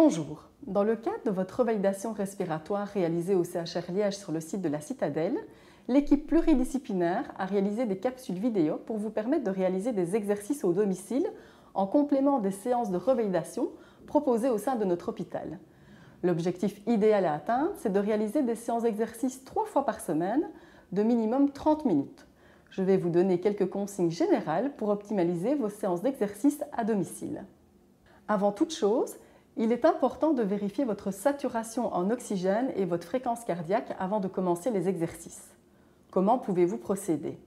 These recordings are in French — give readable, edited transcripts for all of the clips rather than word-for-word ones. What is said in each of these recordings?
Bonjour, dans le cadre de votre revalidation respiratoire réalisée au CHR Liège sur le site de la Citadelle, l'équipe pluridisciplinaire a réalisé des capsules vidéo pour vous permettre de réaliser des exercices au domicile en complément des séances de revalidation proposées au sein de notre hôpital. L'objectif idéal à atteindre, c'est de réaliser des séances d'exercice 3 fois par semaine de minimum 30 minutes. Je vais vous donner quelques consignes générales pour optimaliser vos séances d'exercice à domicile. Avant toute chose, il est important de vérifier votre saturation en oxygène et votre fréquence cardiaque avant de commencer les exercices. Comment pouvez-vous procéder?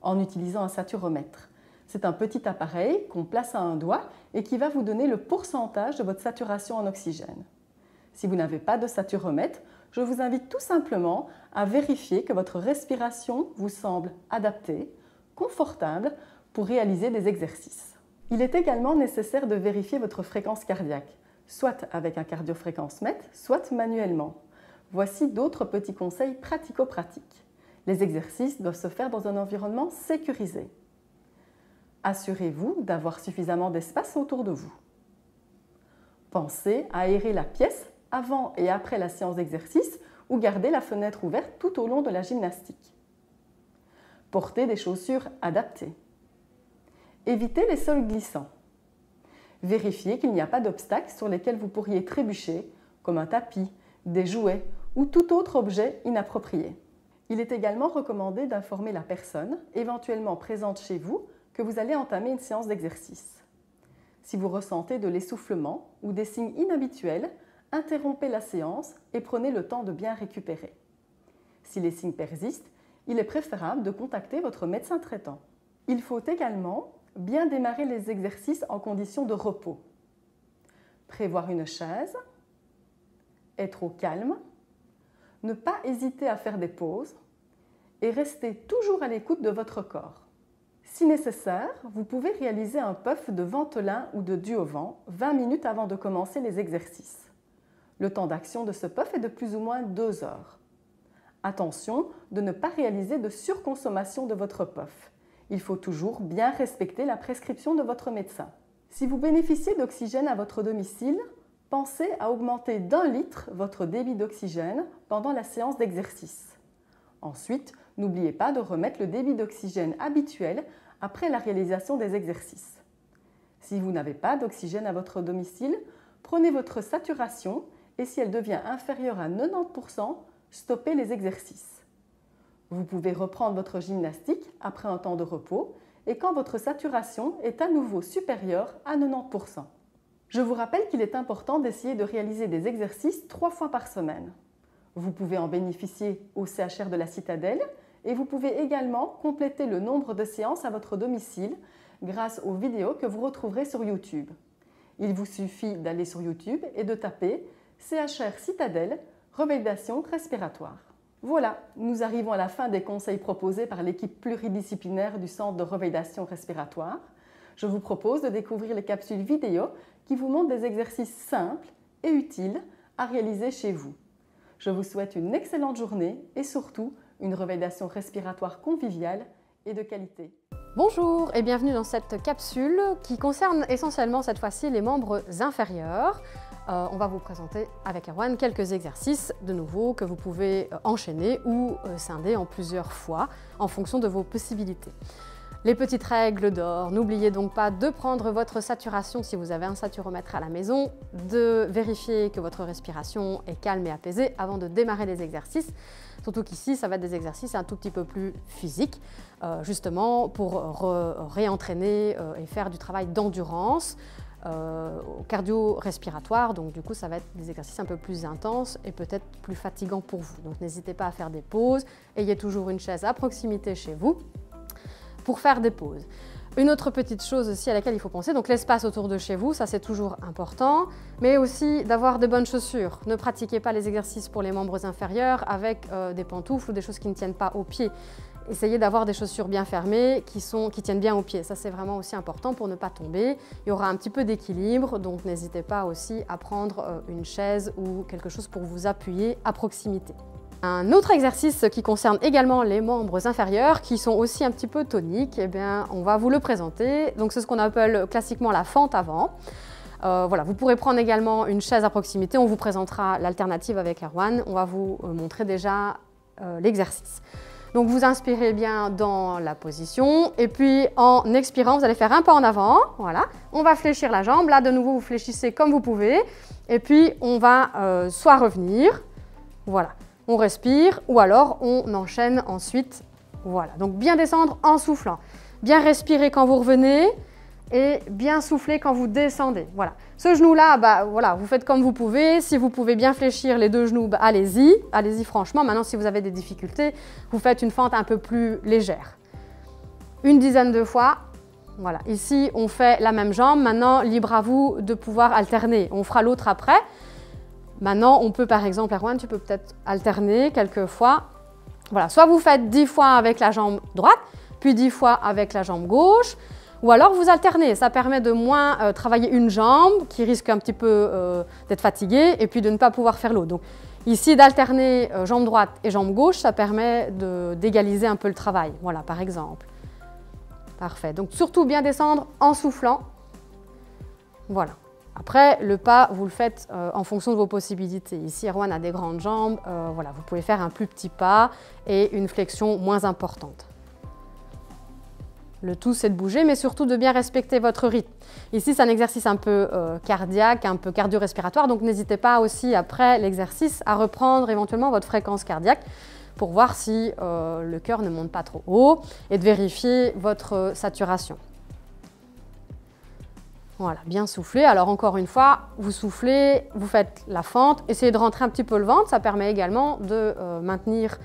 En utilisant un saturomètre. C'est un petit appareil qu'on place à un doigt et qui va vous donner le pourcentage de votre saturation en oxygène. Si vous n'avez pas de saturomètre, je vous invite tout simplement à vérifier que votre respiration vous semble adaptée, confortable pour réaliser des exercices. Il est également nécessaire de vérifier votre fréquence cardiaque, soit avec un cardiofréquencemètre, soit manuellement. Voici d'autres petits conseils pratico-pratiques. Les exercices doivent se faire dans un environnement sécurisé. Assurez-vous d'avoir suffisamment d'espace autour de vous. Pensez à aérer la pièce avant et après la séance d'exercice ou garder la fenêtre ouverte tout au long de la gymnastique. Portez des chaussures adaptées. Évitez les sols glissants. Vérifiez qu'il n'y a pas d'obstacles sur lesquels vous pourriez trébucher, comme un tapis, des jouets ou tout autre objet inapproprié. Il est également recommandé d'informer la personne, éventuellement présente chez vous, que vous allez entamer une séance d'exercice. Si vous ressentez de l'essoufflement ou des signes inhabituels, interrompez la séance et prenez le temps de bien récupérer. Si les signes persistent, il est préférable de contacter votre médecin traitant. Il faut également bien démarrer les exercices en conditions de repos. Prévoir une chaise, être au calme, ne pas hésiter à faire des pauses et rester toujours à l'écoute de votre corps. Si nécessaire, vous pouvez réaliser un puff de ventolin ou de Duo-Vent 20 minutes avant de commencer les exercices. Le temps d'action de ce puff est de plus ou moins 2 heures. Attention de ne pas réaliser de surconsommation de votre puff. Il faut toujours bien respecter la prescription de votre médecin. Si vous bénéficiez d'oxygène à votre domicile, pensez à augmenter d'1 litre votre débit d'oxygène pendant la séance d'exercice. Ensuite, n'oubliez pas de remettre le débit d'oxygène habituel après la réalisation des exercices. Si vous n'avez pas d'oxygène à votre domicile, prenez votre saturation et si elle devient inférieure à 90%, stoppez les exercices. Vous pouvez reprendre votre gymnastique après un temps de repos et quand votre saturation est à nouveau supérieure à 90%. Je vous rappelle qu'il est important d'essayer de réaliser des exercices 3 fois par semaine. Vous pouvez en bénéficier au CHR de la Citadelle et vous pouvez également compléter le nombre de séances à votre domicile grâce aux vidéos que vous retrouverez sur YouTube. Il vous suffit d'aller sur YouTube et de taper CHR Citadelle, revalidation respiratoire. Voilà, nous arrivons à la fin des conseils proposés par l'équipe pluridisciplinaire du Centre de revalidation respiratoire. Je vous propose de découvrir les capsules vidéo qui vous montrent des exercices simples et utiles à réaliser chez vous. Je vous souhaite une excellente journée et surtout une revalidation respiratoire conviviale et de qualité. Bonjour et bienvenue dans cette capsule qui concerne essentiellement cette fois-ci les membres inférieurs. On va vous présenter avec Erwan quelques exercices de nouveau que vous pouvez enchaîner ou scinder en plusieurs fois en fonction de vos possibilités. Les petites règles d'or, n'oubliez donc pas de prendre votre saturation si vous avez un saturomètre à la maison, de vérifier que votre respiration est calme et apaisée avant de démarrer les exercices. Surtout qu'ici, ça va être des exercices un tout petit peu plus physiques, justement pour réentraîner et faire du travail d'endurance cardio-respiratoire. Donc du coup, ça va être des exercices un peu plus intenses et peut-être plus fatigants pour vous. Donc n'hésitez pas à faire des pauses. Ayez toujours une chaise à proximité chez vous pour faire des pauses. Une autre petite chose aussi à laquelle il faut penser, donc l'espace autour de chez vous, ça c'est toujours important, mais aussi d'avoir de bonnes chaussures. Ne pratiquez pas les exercices pour les membres inférieurs avec des pantoufles ou des choses qui ne tiennent pas aux pieds. Essayez d'avoir des chaussures bien fermées qui tiennent bien aux pieds. Ça c'est vraiment aussi important pour ne pas tomber. Il y aura un petit peu d'équilibre, donc n'hésitez pas aussi à prendre une chaise ou quelque chose pour vous appuyer à proximité. Un autre exercice qui concerne également les membres inférieurs, qui sont aussi un petit peu toniques, eh bien, on va vous le présenter. Donc c'est ce qu'on appelle classiquement la fente avant. Voilà, vous pourrez prendre également une chaise à proximité. On vous présentera l'alternative avec Erwan. On va vous montrer déjà l'exercice. Donc vous inspirez bien dans la position et puis en expirant, vous allez faire un pas en avant. Voilà, on va fléchir la jambe. Là, de nouveau, vous fléchissez comme vous pouvez. Et puis, on va soit revenir, voilà, on respire ou alors on enchaîne ensuite. Voilà, donc bien descendre en soufflant. Bien respirer quand vous revenez et bien souffler quand vous descendez. Voilà. Ce genou-là, bah, voilà, vous faites comme vous pouvez. Si vous pouvez bien fléchir les deux genoux, bah, allez-y. Allez-y franchement. Maintenant, si vous avez des difficultés, vous faites une fente un peu plus légère. Une dizaine de fois. Voilà. Ici, on fait la même jambe. Maintenant, libre à vous de pouvoir alterner. On fera l'autre après. Maintenant, on peut par exemple, Erwan, tu peux peut-être alterner quelques fois. Voilà. Soit vous faites 10 fois avec la jambe droite, puis 10 fois avec la jambe gauche. Ou alors vous alternez, ça permet de moins travailler une jambe qui risque un petit peu d'être fatiguée et puis de ne pas pouvoir faire l'autre. Donc ici d'alterner jambe droite et jambe gauche, ça permet d'égaliser un peu le travail. Voilà, par exemple. Parfait. Donc surtout bien descendre en soufflant. Voilà. Après, le pas, vous le faites en fonction de vos possibilités. Ici, Erwan a des grandes jambes. Voilà, vous pouvez faire un plus petit pas et une flexion moins importante. Le tout, c'est de bouger, mais surtout de bien respecter votre rythme. Ici, c'est un exercice un peu cardiaque, un peu cardio-respiratoire, donc n'hésitez pas aussi, après l'exercice, à reprendre éventuellement votre fréquence cardiaque pour voir si le cœur ne monte pas trop haut et de vérifier votre saturation. Voilà, bien souffler. Alors encore une fois, vous soufflez, vous faites la fente, essayez de rentrer un petit peu le ventre, ça permet également de maintenir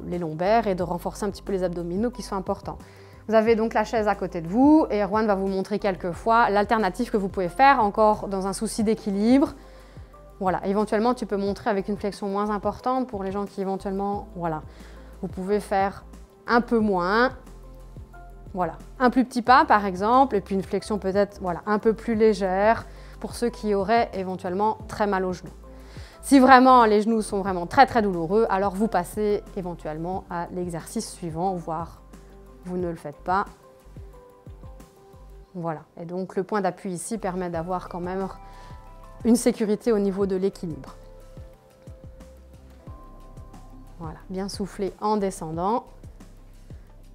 les lombaires et de renforcer un petit peu les abdominaux qui sont importants. Vous avez donc la chaise à côté de vous et Erwan va vous montrer quelques fois l'alternative que vous pouvez faire, encore dans un souci d'équilibre. Voilà, éventuellement tu peux montrer avec une flexion moins importante pour les gens qui éventuellement, voilà, vous pouvez faire un peu moins. Voilà, un plus petit pas par exemple et puis une flexion peut-être voilà, un peu plus légère pour ceux qui auraient éventuellement très mal aux genoux. Si vraiment les genoux sont vraiment très douloureux, alors vous passez éventuellement à l'exercice suivant, voire vous ne le faites pas. Voilà, et donc le point d'appui ici permet d'avoir quand même une sécurité au niveau de l'équilibre. Voilà, bien souffler en descendant.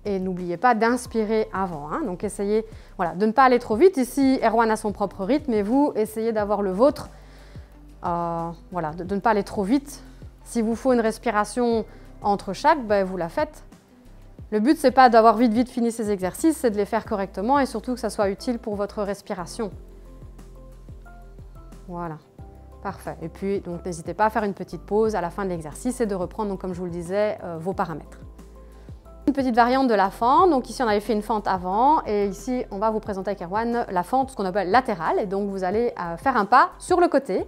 Et n'oubliez pas d'inspirer avant. Hein. Donc essayez voilà, de ne pas aller trop vite. Ici, Erwan a son propre rythme et vous, essayez d'avoir le vôtre. Voilà, de ne pas aller trop vite. S'il vous faut une respiration entre chaque, ben, vous la faites. Le but, ce n'est pas d'avoir vite fini ces exercices, c'est de les faire correctement et surtout que ça soit utile pour votre respiration. Voilà, parfait. Et puis, donc, n'hésitez pas à faire une petite pause à la fin de l'exercice et de reprendre, donc, comme je vous le disais, vos paramètres. Une petite variante de la fente, donc ici on avait fait une fente avant et ici on va vous présenter avec Erwan la fente, ce qu'on appelle latérale et donc vous allez faire un pas sur le côté.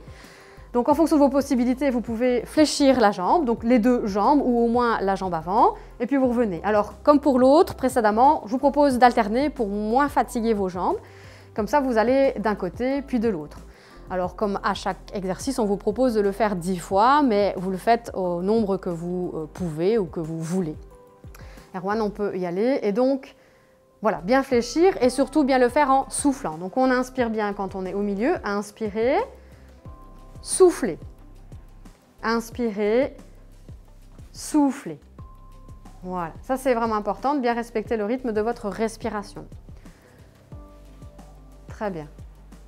Donc en fonction de vos possibilités, vous pouvez fléchir la jambe, donc les deux jambes ou au moins la jambe avant et puis vous revenez. Alors comme pour l'autre précédemment, je vous propose d'alterner pour moins fatiguer vos jambes. Comme ça vous allez d'un côté puis de l'autre. Alors comme à chaque exercice, on vous propose de le faire 10 fois, mais vous le faites au nombre que vous pouvez ou que vous voulez. Erwan, on peut y aller et donc voilà, bien fléchir et surtout bien le faire en soufflant. Donc on inspire bien quand on est au milieu, inspirez, soufflez, inspirez, soufflez. Voilà, ça c'est vraiment important de bien respecter le rythme de votre respiration. Très bien.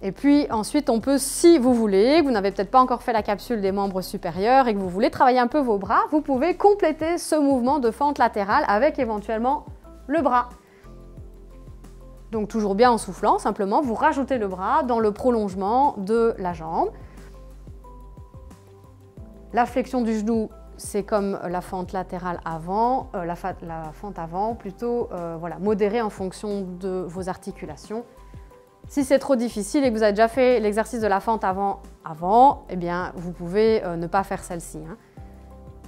Et puis ensuite, on peut, si vous voulez, vous n'avez peut-être pas encore fait la capsule des membres supérieurs et que vous voulez travailler un peu vos bras, vous pouvez compléter ce mouvement de fente latérale avec éventuellement le bras. Donc toujours bien en soufflant, simplement, vous rajoutez le bras dans le prolongement de la jambe. La flexion du genou, c'est comme la fente latérale avant, la fente avant, plutôt voilà, modérée en fonction de vos articulations. Si c'est trop difficile et que vous avez déjà fait l'exercice de la fente avant, eh bien, vous pouvez ne pas faire celle-ci. Hein.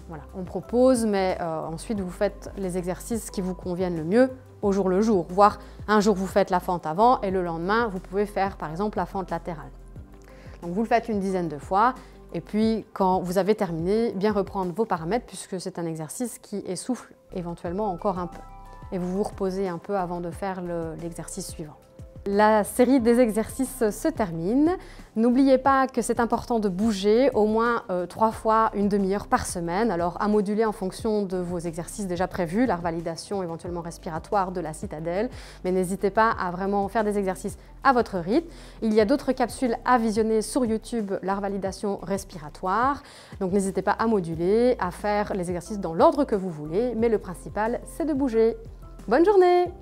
Voilà, on propose, mais ensuite vous faites les exercices qui vous conviennent le mieux au jour le jour. Voire un jour vous faites la fente avant et le lendemain vous pouvez faire par exemple la fente latérale. Donc vous le faites une dizaine de fois et puis quand vous avez terminé, bien reprendre vos paramètres puisque c'est un exercice qui essouffle éventuellement encore un peu. Et vous vous reposez un peu avant de faire l'exercice suivant. La série des exercices se termine. N'oubliez pas que c'est important de bouger au moins 3 fois une demi-heure par semaine. Alors à moduler en fonction de vos exercices déjà prévus, la revalidation éventuellement respiratoire de la citadelle. Mais n'hésitez pas à vraiment faire des exercices à votre rythme. Il y a d'autres capsules à visionner sur YouTube, la revalidation respiratoire. Donc n'hésitez pas à moduler, à faire les exercices dans l'ordre que vous voulez. Mais le principal, c'est de bouger. Bonne journée!